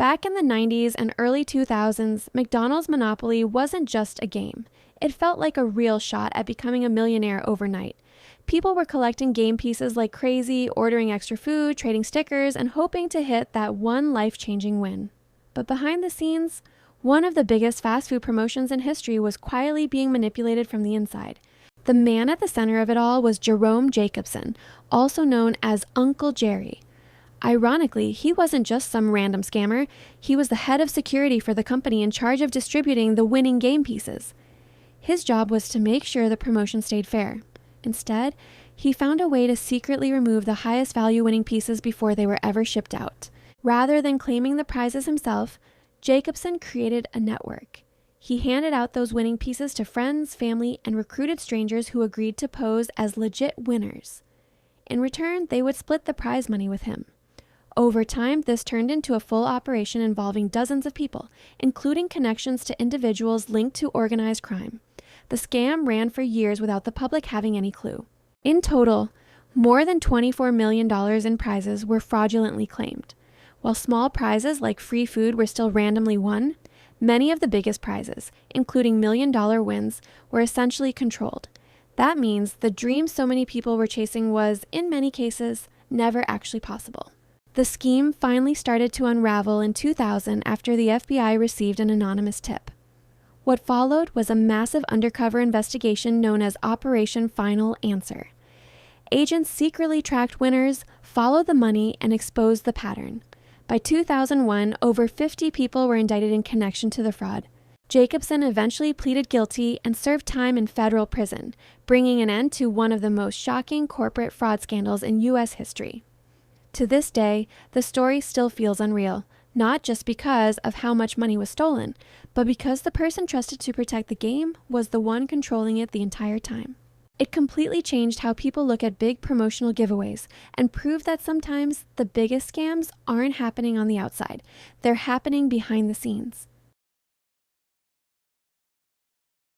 Back in the 90s and early 2000s, McDonald's monopoly wasn't just a game. It felt like a real shot at becoming a millionaire overnight. People were collecting game pieces like crazy, ordering extra food, trading stickers, and hoping to hit that one life-changing win. But behind the scenes, one of the biggest fast food promotions in history was quietly being manipulated from the inside. The man at the center of it all was Jerome Jacobson, also known as Uncle Jerry. Ironically, he wasn't just some random scammer. He was the head of security for the company in charge of distributing the winning game pieces. His job was to make sure the promotion stayed fair. Instead, he found a way to secretly remove the highest value winning pieces before they were ever shipped out. Rather than claiming the prizes himself, Jacobson created a network. He handed out those winning pieces to friends, family, and recruited strangers who agreed to pose as legit winners. In return, they would split the prize money with him. Over time, this turned into a full operation involving dozens of people, including connections to individuals linked to organized crime. The scam ran for years without the public having any clue. In total, more than $24 million in prizes were fraudulently claimed. While small prizes like free food were still randomly won, many of the biggest prizes, including million-dollar wins, were essentially controlled. That means the dream so many people were chasing was, in many cases, never actually possible. The scheme finally started to unravel in 2000 after the FBI received an anonymous tip. What followed was a massive undercover investigation known as Operation Final Answer. Agents secretly tracked winners, followed the money, and exposed the pattern. By 2001, over 50 people were indicted in connection to the fraud. Jacobson eventually pleaded guilty and served time in federal prison, bringing an end to one of the most shocking corporate fraud scandals in U.S. history. To this day, the story still feels unreal, not just because of how much money was stolen, but because the person trusted to protect the game was the one controlling it the entire time. It completely changed how people look at big promotional giveaways and proved that sometimes the biggest scams aren't happening on the outside. They're happening behind the scenes.